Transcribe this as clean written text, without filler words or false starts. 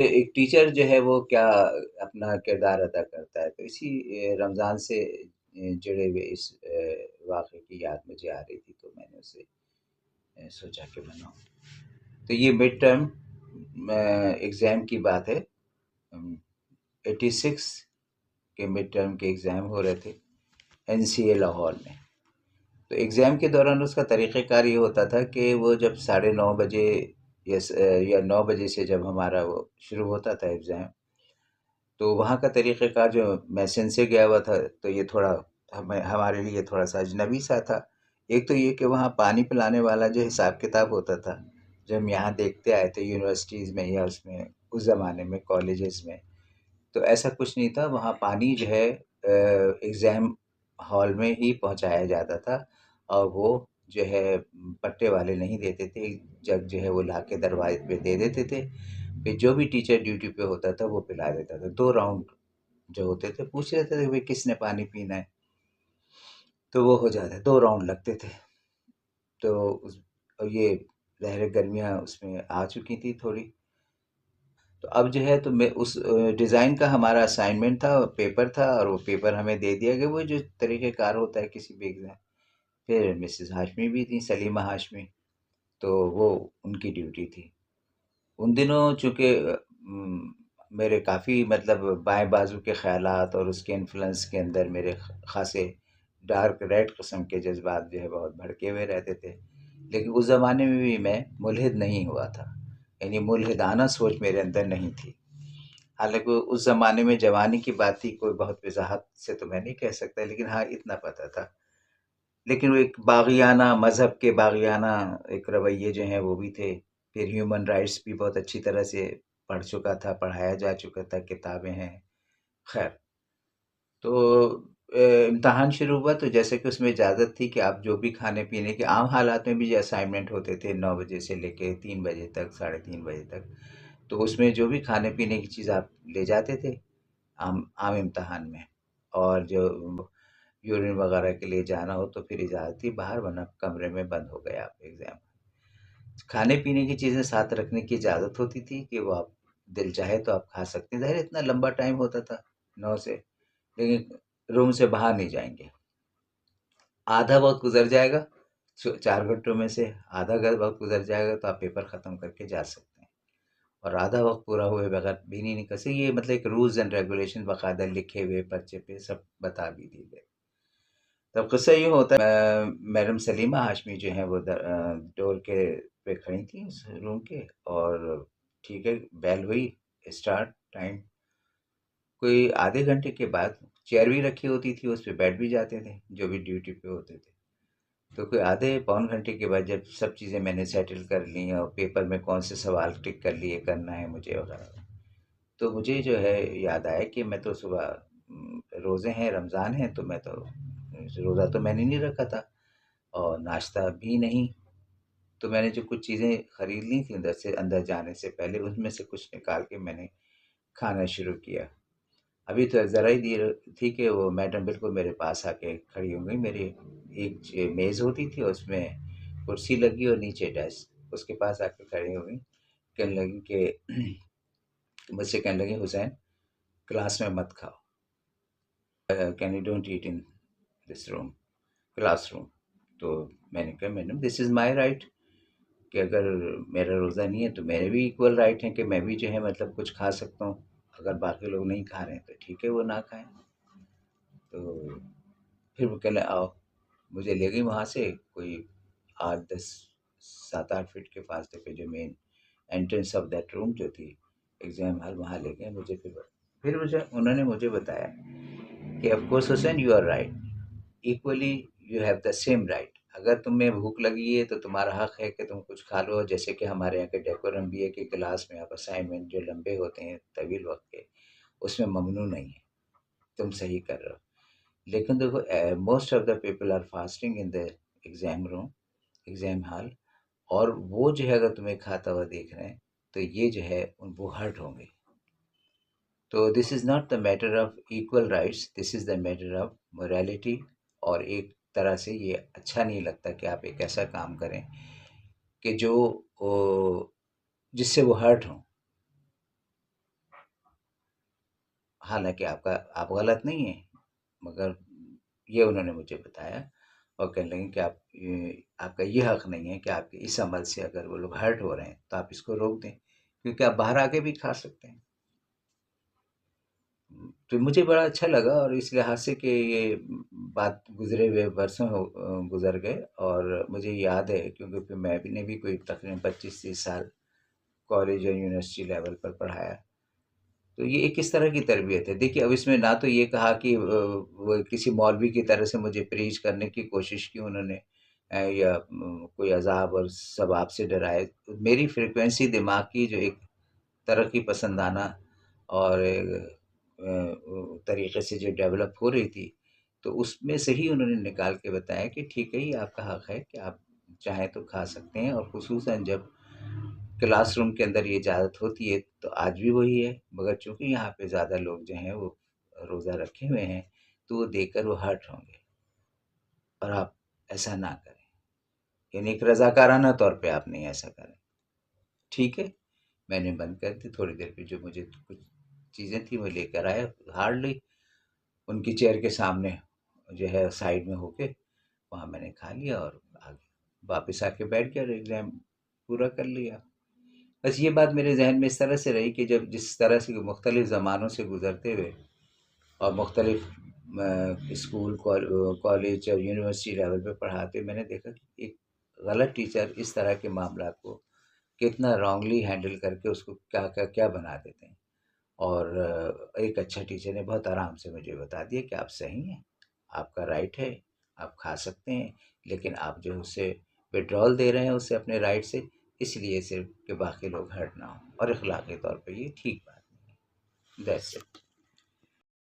ایک ٹیچر جو ہے وہ کیا اپنا کردار ادا کرتا ہے، تو اسی رمضان سے جڑے ہوئے اس واقعے کی یاد مجھے آ رہی تھی، تو میں نے اسے سوچا کہ بناؤں. تو یہ مڈ ٹرم ایگزام کی بات ہے. 86 کے مڈ ٹرم کے ایگزام ہو رہے تھے NCA لاہور میں. تو ایگزام کے دوران اس کا طریقہ کار یہ ہوتا تھا کہ وہ جب 9:30 بجے یا 9 بجے سے جب ہمارا وہ شروع ہوتا تھا ایگزام، تو وہاں کا طریقہ کار جو میں سندھ سے گیا ہوا تھا، تو یہ تھوڑا ہمارے لیے تھوڑا سا اجنبی سا تھا. ایک تو یہ کہ وہاں پانی پلانے والا جو حساب کتاب ہوتا تھا، جو ہم یہاں دیکھتے آئے تھے یونیورسٹیز میں یا اس میں اس زمانے میں کالجز میں، تو ایسا کچھ نہیں تھا. وہاں پانی جو ہے ایگزام ہال میں ہی پہنچایا جاتا تھا، اور وہ جو ہے پٹے والے نہیں دیتے تھے. جگ جو ہے وہ لا کے دروازے پہ دے دیتے تھے. پھر جو بھی ٹیچر ڈیوٹی پہ ہوتا تھا وہ پلا دیتا تھا. 2 راؤنڈ جو ہوتے تھے پوچھ لیتے تھے کہ بھئی کس نے پانی پینا ہے، تو وہ ہو جاتا ہے. 2 راؤنڈ لگتے تھے. تو اور یہ ظاہر گرمیاں اس میں آ چکی تھی تھوڑی. تو اب جو ہے تو میں اس ڈیزائن کا ہمارا اسائنمنٹ تھا، پیپر تھا، اور وہ پیپر ہمیں دے دیا گیا، وہ جو طریقہ کار ہوتا ہے کسی بھی ایگزام. پھر مسز ہاشمی بھی تھیں، سلیمہ ہاشمی، تو وہ ان کی ڈیوٹی تھی. ان دنوں چونکہ میرے کافی مطلب بائیں بازو کے خیالات اور اس کے انفلوئنس کے اندر میرے خاصے ڈارک ریڈ قسم کے جذبات جو ہے بہت بھڑکے ہوئے رہتے تھے. لیکن اس زمانے میں بھی میں ملحد نہیں ہوا تھا، یعنی ملحدانہ سوچ میرے اندر نہیں تھی. حالانکہ اس زمانے میں جوانی کی بات تھی، کوئی بہت وضاحت سے تو میں نہیں کہہ سکتا، لیکن ہاں اتنا پتہ تھا. لیکن وہ ایک باغیانہ مذہب کے باغیانہ ایک رویے جو ہیں وہ بھی تھے. پھر ہیومن رائٹس بھی بہت اچھی طرح سے پڑھ چکا تھا، پڑھایا جا چکا تھا، کتابیں ہیں. خیر، تو امتحان شروع ہوا تو جیسے کہ اس میں اجازت تھی کہ آپ جو بھی کھانے پینے کے عام حالات میں بھی جو اسائنمنٹ ہوتے تھے 9 بجے سے لے کے 3 بجے تک، 3:30 بجے تک، تو اس میں جو بھی کھانے پینے کی چیز آپ لے جاتے تھے عام امتحان میں. اور جو یورین وغیرہ کے لیے جانا ہو تو پھر اجازت تھی باہر، ورنہ کمرے میں بند ہو گیا آپ ایگزام. کھانے پینے کی چیزیں ساتھ رکھنے کی اجازت ہوتی تھی کہ وہ آپ دل چاہے تو آپ کھا سکتے ہیں. ظاہر اتنا لمبا ٹائم ہوتا تھا 9 سے، لیکن روم سے باہر نہیں جائیں گے. آدھا وقت گزر جائے گا 4 گھنٹوں میں سے، آدھا وقت گزر جائے گا تو آپ پیپر ختم کر کے جا سکتے ہیں، اور آدھا وقت پورا ہوئے بغیر بھی نہیں نکل سکتے. یہ مطلب ایک رولز اینڈ ریگولیشن باقاعدہ لکھے ہوئے پرچے پہ سب بتا بھی دی گئے. تب قصہ یہ ہوتا ہے، میڈم سلیمہ ہاشمی جو ہیں وہ ڈور کے پہ کھڑی تھیں اس روم کے، اور ٹھیک ہے بیل ہوئی، اسٹارٹ ٹائم. کوئی آدھے گھنٹے کے بعد چیئر بھی رکھی ہوتی تھی، اس پہ بیٹھ بھی جاتے تھے جو بھی ڈیوٹی پہ ہوتے تھے. تو کوئی آدھے پون گھنٹے کے بعد جب سب چیزیں میں نے سیٹل کر لی اور پیپر میں کون سے سوال ٹک کر لیے کرنا ہے مجھے وغیرہ، تو مجھے جو ہے یاد آیا کہ میں تو صبح روزے ہیں، رمضان ہیں، تو میں تو روزہ تو میں نے نہیں رکھا تھا اور ناشتہ بھی نہیں. تو میں نے جو کچھ چیزیں خرید لی تھیں اندر جانے سے پہلے، ان میں سے کچھ نکال کے میں نے کھانا شروع کیا. ابھی تو ذرا ہی دیر تھی کہ وہ میڈم بالکل میرے پاس آ کے کھڑی ہو گئی. میری ایک میز ہوتی تھی، اس میں کرسی لگی اور نیچے ڈیسک، اس کے پاس آ کے کھڑی ہو گئی. کہنے لگی کہ مجھ سے کہنے لگی حسین کلاس میں مت کھاؤ، can you don't eat in this room, class room. تو میں نے کہا madam this is my right, کہ اگر میرا روزہ نہیں ہے تو میرے بھی ایکول رائٹ ہیں کہ میں بھی جو ہے مطلب کچھ کھا سکتا ہوں. اگر باقی لوگ نہیں کھا رہے ہیں تو ٹھیک ہے وہ نہ کھائیں. تو پھر وہ کہنے آؤ، مجھے لے گئی وہاں سے کوئی 8 10 7 8 فٹ کے فاصلے پہ جو مین انٹرنس آف دیٹ روم جو تھی ایگزام ہال، وہاں لے گئے مجھے. پھر انہوں نے مجھے بتایا کہ of course Hussain you are right, actually you have the same right. اگر تمہیں بھوک لگی ہے تو تمہارا حق ہے کہ تم کچھ کھا لو. جیسے کہ ہمارے یہاں کے ڈیکورم بھی ہے کہ کلاس میں آپ اسائنمنٹ جو لمبے ہوتے ہیں طویل وقت کے، اس میں ممنوع نہیں ہے، تم صحیح کر رہے ہو. لیکن دیکھو most of the people are fasting in the exam room, exam hall, اور وہ جو ہے اگر تمہیں کھاتا ہوا دیکھ رہے ہیں تو یہ جو ہے وہ ہرٹ ہوں گے. تو this is not the matter of equal rights, this is the matter of morality. اور ایک طرح سے یہ اچھا نہیں لگتا کہ آپ ایک ایسا کام کریں کہ جو جس سے وہ ہرٹ ہوں. حالانکہ آپ غلط نہیں ہیں، مگر یہ انہوں نے مجھے بتایا اور کہنے لگے کہ آپ کا یہ حق نہیں ہے کہ آپ کے اس عمل سے اگر وہ لوگ ہرٹ ہو رہے ہیں تو آپ اس کو روک دیں، کیونکہ آپ باہر آ کے بھی کھا سکتے ہیں۔ تو مجھے بڑا اچھا لگا، اور اس لحاظ سے کہ یہ بات گزرے ہوئے برسوں گزر گئے، اور مجھے یاد ہے کیونکہ پھر میں بھی نے بھی کوئی تقریباً 25-30 سال کالج اور یونیورسٹی لیول پر پڑھایا۔ تو یہ ایک اس طرح کی تربیت ہے۔ دیکھیے اب اس میں نہ تو یہ کہا کہ وہ کسی مولوی کی طرح سے مجھے پریچ کرنے کی کوشش کی انہوں نے، یا کوئی عذاب اور ثواب سے ڈرائے۔ میری فریکوینسی دماغ کی جو ایک ترقی پسندانہ اور طریقے سے جو ڈیولپ ہو رہی تھی، تو اس میں سے ہی انہوں نے نکال کے بتایا کہ ٹھیک ہے، یہ آپ کا حق ہے کہ آپ چاہیں تو کھا سکتے ہیں، اور خصوصاً جب کلاس روم کے اندر یہ اجازت ہوتی ہے تو آج بھی وہی ہے، مگر چونکہ یہاں پہ زیادہ لوگ جو ہیں وہ روزہ رکھے ہوئے ہیں تو وہ دیکھ کر وہ ہرٹ ہوں گے، اور آپ ایسا نہ کریں، یعنی ایک رضاکارانہ طور پہ آپ نہیں ایسا کریں۔ ٹھیک ہے، میں نے بند کر دی۔ تھوڑی دیر پہ جو مجھے کچھ چیزیں تھیں وہ لے کر آیا، ہارڈلی ان کی چیئر کے سامنے جو ہے سائڈ میں ہو کے وہاں میں نے کھا لیا، اور آگے واپس آ کے بیٹھ گیا اور ایگزام پورا کر لیا۔ بس یہ بات میرے ذہن میں اس طرح سے رہی کہ جب جس طرح سے مختلف زمانوں سے گزرتے ہوئے اور مختلف اسکول کالج اور یونیورسٹی لیول پہ پڑھاتے میں نے دیکھا کہ ایک غلط ٹیچر اس طرح کے معاملات کو کتنا رانگلی ہینڈل کر کے اس کو کیا بنا دیتے ہیں، اور ایک اچھا ٹیچر نے بہت آرام سے مجھے بتا دیا کہ آپ صحیح ہیں، آپ کا رائٹ ہے، آپ کھا سکتے ہیں، لیکن آپ جو اس سے وڈرال دے رہے ہیں اس سے اپنے رائٹ سے، اس لیے صرف کہ باقی لوگ ہرٹ نہ ہوں، اور اخلاقی طور پہ یہ ٹھیک بات نہیں ہے۔ That's it.